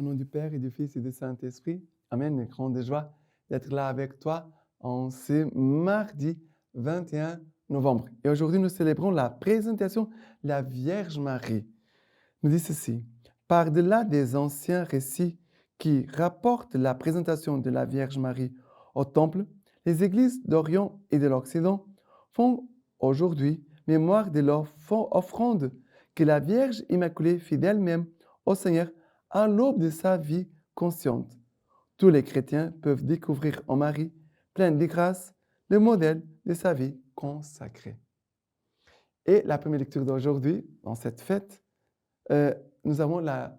Au nom du Père et du Fils et du Saint-Esprit, Amen. Grande joie d'être là avec toi en ce mardi 21 novembre. Et aujourd'hui, nous célébrons la présentation de la Vierge Marie. Nous dit ceci: par-delà des anciens récits qui rapportent la présentation de la Vierge Marie au Temple, les églises d'Orient et de l'Occident font aujourd'hui mémoire de leur offrande que la Vierge Immaculée fit d'elle-même au Seigneur à l'aube de sa vie consciente. Tous les chrétiens peuvent découvrir en Marie, pleine de grâce, le modèle de sa vie consacrée. Et la première lecture d'aujourd'hui, dans cette fête, nous avons le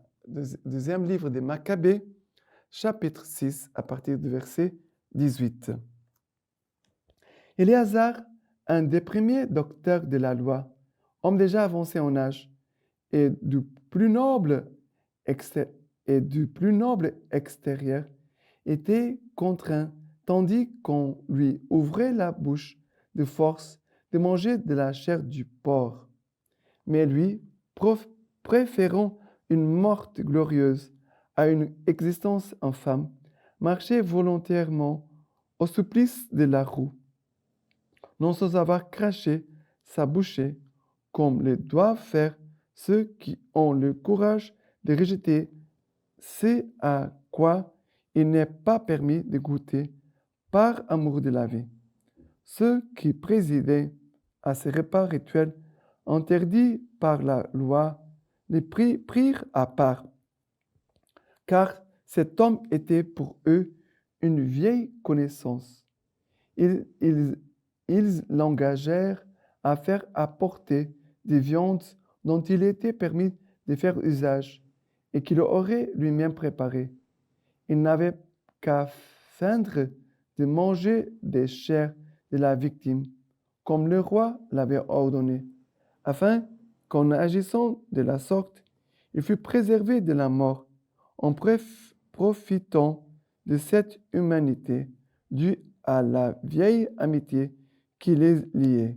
deuxième livre des Maccabées, chapitre 6, à partir du verset 18. Éléazar, un des premiers docteurs de la loi, homme déjà avancé en âge, et du plus noble extérieur, était contraint, tandis qu'on lui ouvrait la bouche de force, de manger de la chair du porc. Mais lui, préférant une mort glorieuse à une existence infâme, marchait volontairement au supplice de la roue, non sans avoir craché sa bouchée, comme le doivent faire ceux qui ont le courage de rejeter ce à quoi il n'est pas permis de goûter par amour de la vie. Ceux qui présidaient à ces repas rituels interdits par la loi les prirent à part, car cet homme était pour eux une vieille connaissance. Ils l'engagèrent à faire apporter des viandes dont il était permis de faire usage et qu'il aurait lui-même préparées. Il n'avait qu'à feindre de manger des chairs de la victime, comme le roi l'avait ordonné, afin qu'en agissant de la sorte, il fût préservé de la mort, en profitant de cette humanité due à la vieille amitié qui les liait.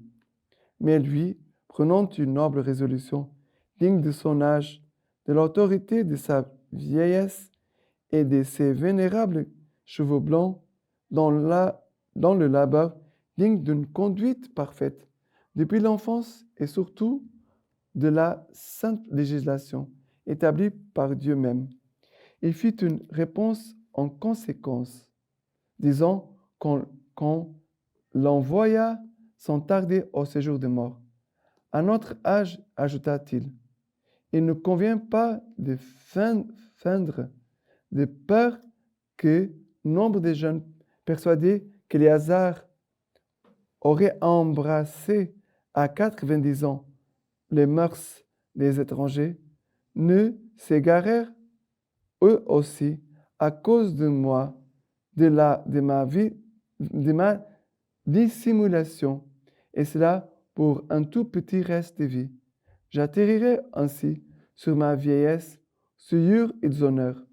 Mais lui, prenant une noble résolution, digne de son âge, de l'autorité de sa vieillesse et de ses vénérables cheveux blancs, dans le labeur, digne d'une conduite parfaite, depuis l'enfance et surtout de la sainte législation établie par Dieu même. Il fit une réponse en conséquence, disant qu'on l'envoya sans tarder au séjour de mort. À notre âge, ajouta-t-il, il ne convient pas de feindre de peur que nombre de jeunes persuadés que les hasards auraient embrassé à 90 ans les mœurs des étrangers, ne s'égarèrent eux aussi à cause de moi, de ma dissimulation, et cela pour un tout petit reste de vie. J'atterrirai ainsi sur ma vieillesse, souillure et déshonneur.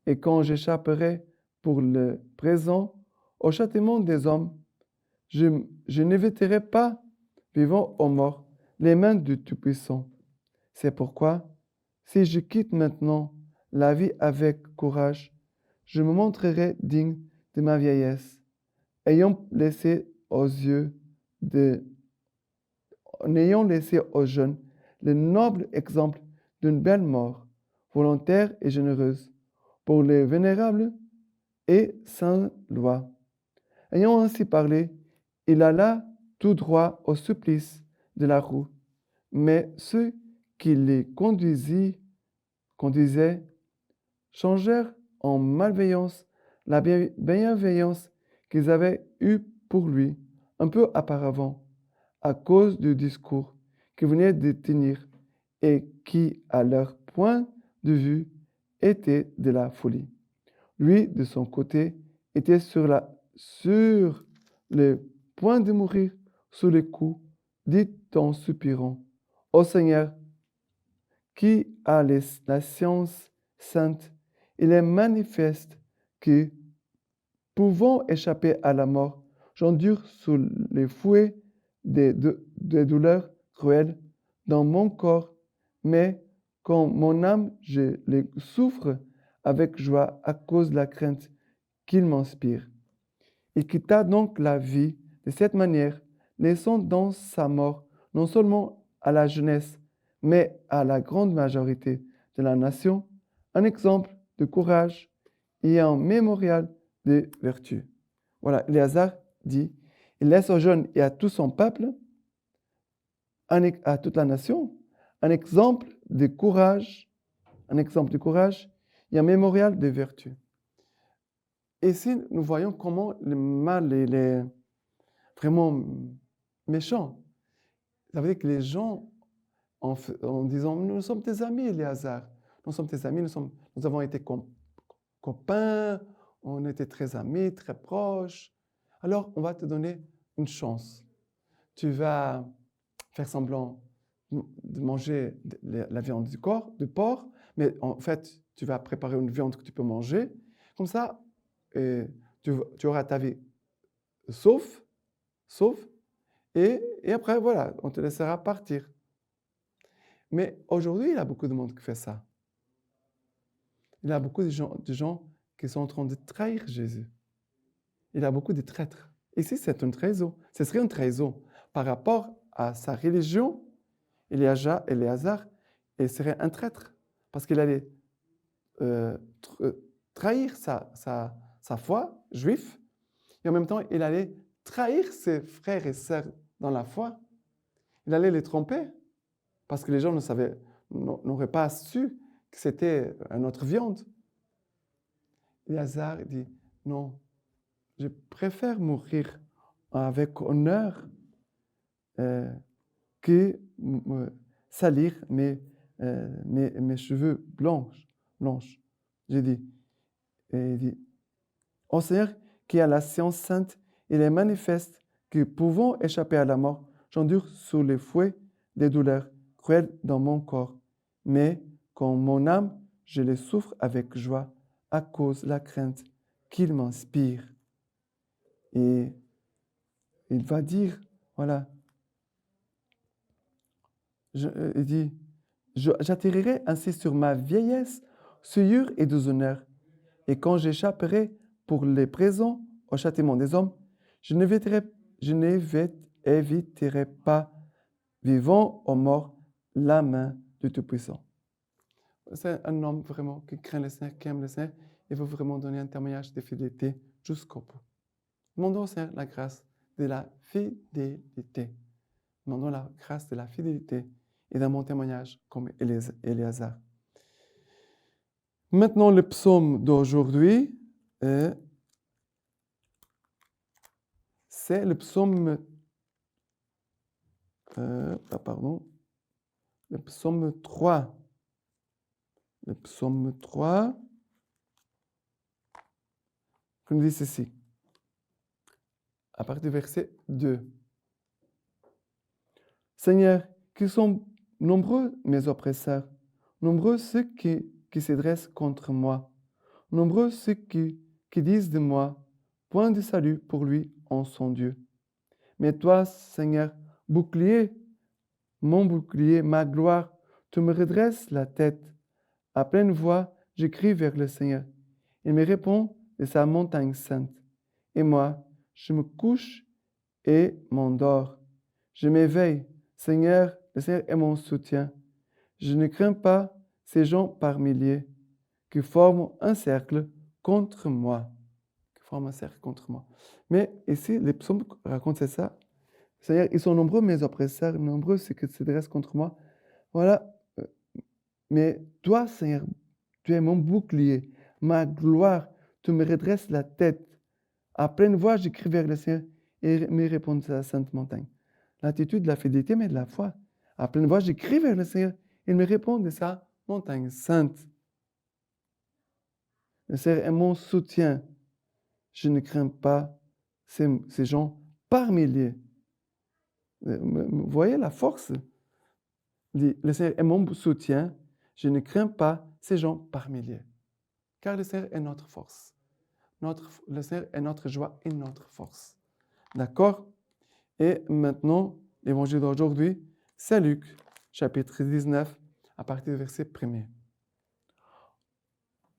Et quand j'échapperai pour le présent au châtiment des hommes, je n'éviterai pas, vivant ou mort, les mains du Tout-Puissant. C'est pourquoi, si je quitte maintenant la vie avec courage, je me montrerai digne de ma vieillesse, ayant laissé aux jeunes le noble exemple d'une belle mort, volontaire et généreuse, pour les vénérables et sans loi. Ayant ainsi parlé, il alla tout droit au supplice de la roue, mais ceux qui les conduisaient changèrent en malveillance la bienveillance qu'ils avaient eue pour lui un peu auparavant, à cause du discours qu'ils venaient de tenir et qui, à leur point de vue, était de la folie. Lui, de son côté, était sur le point de mourir sous les coups, dit en soupirant: Ô Seigneur, qui a la science sainte, il est manifeste que, pouvant échapper à la mort, j'endure sous les fouets des douleurs cruelles dans mon corps, mais quand mon âme, je les souffre avec joie à cause de la crainte qu'il m'inspire. Il quitta donc la vie de cette manière, laissant dans sa mort non seulement à la jeunesse, mais à la grande majorité de la nation, un exemple de courage et un mémorial de vertu. Voilà, Éléazar dit, il laisse aux jeunes et à tout son peuple, à toute la nation, un exemple de courage, et un mémorial de vertu. Et ici, nous voyons comment le mal est vraiment méchant. Ça veut dire que les gens, en disant, nous sommes tes amis, Éléazar, nous sommes tes amis, nous avons été copains, on était très amis, très proches. Alors, on va te donner une chance. Tu vas faire semblant de manger la viande du porc, mais en fait, tu vas préparer une viande que tu peux manger. Comme ça, tu auras ta vie sauf, et après, voilà, on te laissera partir. Mais aujourd'hui, il y a beaucoup de monde qui fait ça. Il y a beaucoup de gens qui sont en train de trahir Jésus. Il y a beaucoup de traîtres. Ici, c'est une trahison. Ce serait une trahison par rapport à sa religion. Éléazar, il serait un traître parce qu'il allait trahir sa foi juive et en même temps, il allait trahir ses frères et sœurs dans la foi. Il allait les tromper parce que les gens n'auraient pas su que c'était une autre viande. Éléazar dit, non, je préfère mourir avec honneur que salir mes cheveux blanches. J'ai dit, et il dit, ô Seigneur, qui a la science sainte, il est manifeste que pouvant échapper à la mort, j'endure sous les fouets des douleurs cruelles dans mon corps. Mais quand mon âme, je les souffre avec joie à cause de la crainte qu'il m'inspire. Et il va dire, voilà, il dit, j'atterrirai ainsi sur ma vieillesse, souillure et déshonneur. Et quand j'échapperai pour les présents au châtiment des hommes, je n'éviterai pas, vivant ou mort, la main du Tout-Puissant. C'est un homme vraiment qui craint le Seigneur, qui aime le Seigneur, et veut vraiment donner un témoignage de fidélité jusqu'au bout. Demandons au Seigneur la grâce de la fidélité. Demandons la grâce de la fidélité et d'un bon témoignage comme Éléazar. Maintenant, le psaume d'aujourd'hui, c'est le psaume, le psaume 3. Le psaume 3, qui nous dit ceci, à partir du verset 2. Seigneur, qui sont nombreux mes oppresseurs, nombreux ceux qui se dressent contre moi, nombreux ceux qui disent de moi, point de salut pour lui en son Dieu. Mais toi, Seigneur, bouclier, mon bouclier, ma gloire, tu me redresses la tête. À pleine voix, je crie vers le Seigneur. Il me répond de sa montagne sainte. Et moi, je me couche et m'endors. Je m'éveille. Seigneur, le Seigneur est mon soutien. Je ne crains pas ces gens par milliers qui forment un cercle contre moi. Mais ici, les psaumes racontent ça. C'est-à-dire, ils sont nombreux mes oppresseurs, nombreux ceux qui se dressent contre moi. Voilà. Mais toi, Seigneur, tu es mon bouclier, ma gloire, tu me redresses la tête. À pleine voix, j'écris vers le Seigneur et il me répond de sa sainte montagne. L'attitude de la fidélité, mais de la foi. À pleine voix, j'écris vers le Seigneur et il me répond de sa montagne sainte. Le Seigneur est mon soutien. Je ne crains pas ces gens par milliers. Vous voyez la force? Le Seigneur est mon soutien. Je ne crains pas ces gens par milliers. Car le Seigneur est notre force. Le Seigneur est notre joie et notre force. D'accord? Et maintenant, l'évangile d'aujourd'hui, c'est Luc, chapitre 19, à partir du verset 1er.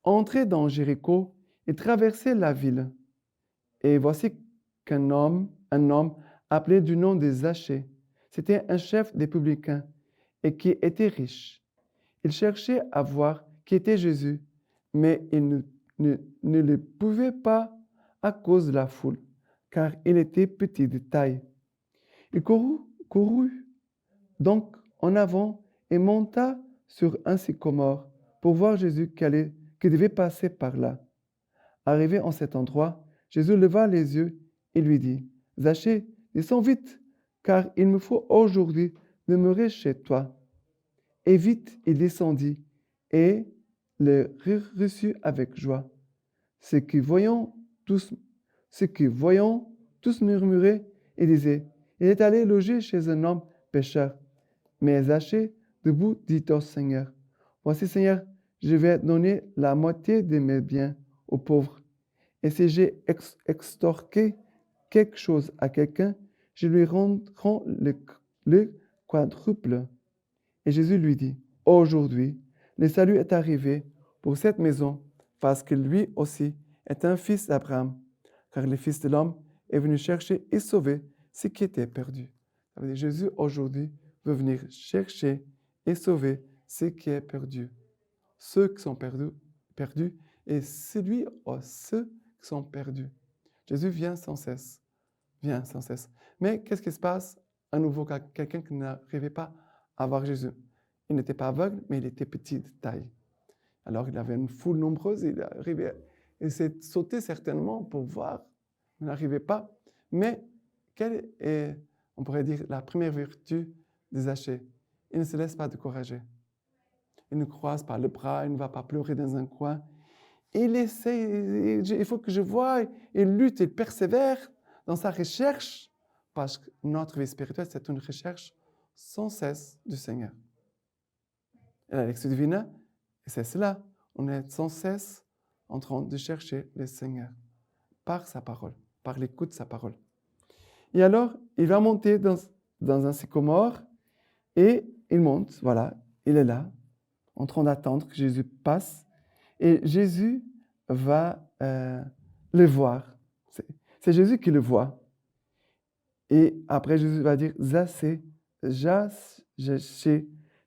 entraient dans Jéricho et traversaient la ville. Et voici un homme appelé du nom de Zachée, c'était un chef des publicains et qui était riche. Il cherchait à voir qui était Jésus, mais il ne le pouvait pas à cause de la foule, car il était petit de taille. Il courut donc en avant et monta sur un sycomore pour voir Jésus qui devait passer par là. Arrivé en cet endroit, Jésus leva les yeux et lui dit, « Zachée, descends vite, car il me faut aujourd'hui demeurer chez toi. » Et vite il descendit et le reçut avec joie. Ce qui voyant tous murmuraient et disaient, « Il est allé loger chez un homme pécheur. » Mais Zachée, debout, dit au Seigneur, « Voici, Seigneur, je vais donner la moitié de mes biens aux pauvres. Et si j'ai extorqué quelque chose à quelqu'un, je lui rendrai le quadruple. » Et Jésus lui dit, « Aujourd'hui, le salut est arrivé pour cette maison, parce que lui aussi est un fils d'Abraham, car le Fils de l'homme est venu chercher et sauver ce qui était perdu. » Ça veut dire, Jésus aujourd'hui veut venir chercher et sauver ce qui est perdu. Ceux qui sont perdus et celui ou ceux qui sont perdus. Jésus vient sans cesse. Mais qu'est-ce qui se passe à nouveau quand quelqu'un qui n'arrivait pas à voir Jésus? Il n'était pas aveugle, mais il était petit de taille. Alors il avait une foule nombreuse, il s'est sauté certainement pour voir. Il n'arrivait pas. Mais quelle est, on pourrait dire, la première vertu de Zachée? Il ne se laisse pas décourager. Il ne croise pas le bras, il ne va pas pleurer dans un coin. Il essaie, il faut que je voie, il lutte, il persévère dans sa recherche, parce que notre vie spirituelle, c'est une recherche sans cesse du Seigneur. Et la lecture divine, c'est cela, on est sans cesse en train de chercher le Seigneur par sa parole, par l'écoute de sa parole. Et alors, il va monter dans un sycomore et il monte, voilà, il est là, en train d'attendre que Jésus passe. Et Jésus va le voir. C'est Jésus qui le voit. Et après, Jésus va dire, Zachée,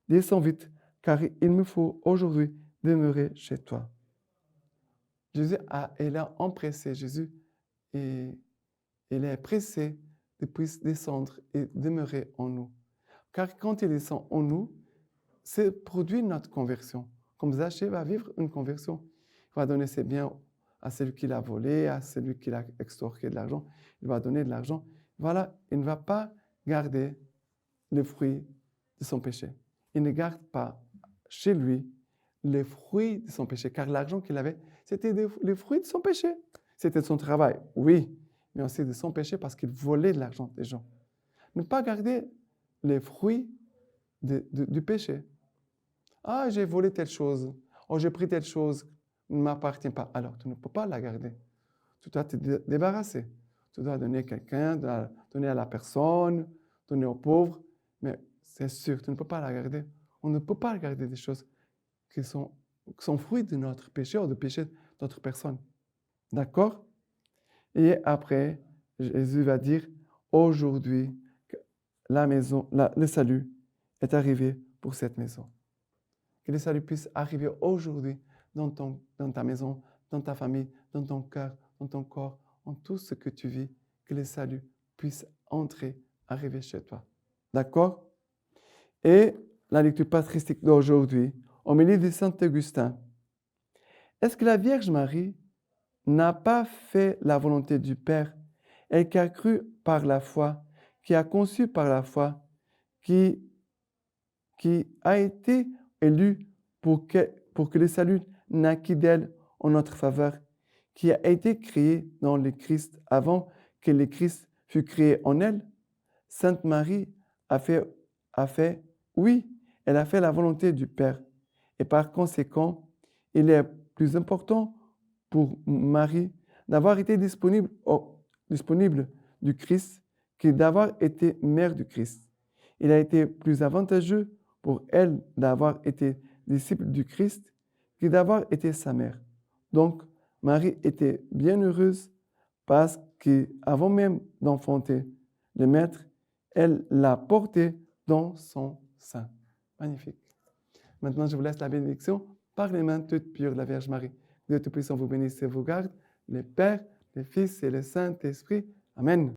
descends vite, car il me faut aujourd'hui demeurer chez toi. Jésus est là empressé. Jésus il est pressé de pouvoir descendre et demeurer en nous. Car quand il descend en nous, c'est produit notre conversion. Comme Zachée va vivre une conversion. Il va donner ses biens à celui qui l'a volé, à celui qui l'a extorqué de l'argent. Il va donner de l'argent. Voilà, il ne va pas garder le fruit de son péché. Il ne garde pas chez lui les fruits de son péché, car l'argent qu'il avait, c'était les fruits de son péché. C'était de son travail, oui, mais aussi de son péché parce qu'il volait de l'argent des gens. Ne pas garder les fruits du péché. Ah, j'ai volé telle chose, oh, j'ai pris telle chose, ne m'appartient pas. Alors, tu ne peux pas la garder. Tu dois te débarrasser. Tu dois donner à quelqu'un, donner à la personne, donner aux pauvres, mais c'est sûr, tu ne peux pas la garder. On ne peut pas garder des choses qui sont fruits de notre péché ou du péché d'autres personnes. D'accord? Et après, Jésus va dire, aujourd'hui, le salut est arrivé pour cette maison. Que le salut puisse arriver aujourd'hui dans ta maison, dans ta famille, dans ton cœur, dans ton corps, en tout ce que tu vis, que le salut puisse entrer, arriver chez toi. D'accord? Et la lecture patristique d'aujourd'hui, au milieu de Saint Augustin. Est-ce que la Vierge Marie n'a pas fait la volonté du Père, elle qui a cru par la foi, qui a conçu par la foi, qui a été élue pour que le salut naquît d'elle en notre faveur, qui a été créée dans le Christ avant que le Christ fût créé en elle? Sainte Marie oui, elle a fait la volonté du Père. Et par conséquent, il est plus important pour Marie d'avoir été disponible du Christ que d'avoir été mère du Christ. Il a été plus avantageux pour elle d'avoir été disciple du Christ qui d'abord était sa mère. Donc, Marie était bien heureuse parce qu'avant même d'enfanter le Maître, elle l'a porté dans son sein. Magnifique. Maintenant, je vous laisse la bénédiction par les mains toutes pures de la Vierge Marie. Dieu Tout-Puissant vous bénisse et vous garde, le Père, le Fils et le Saint-Esprit. Amen.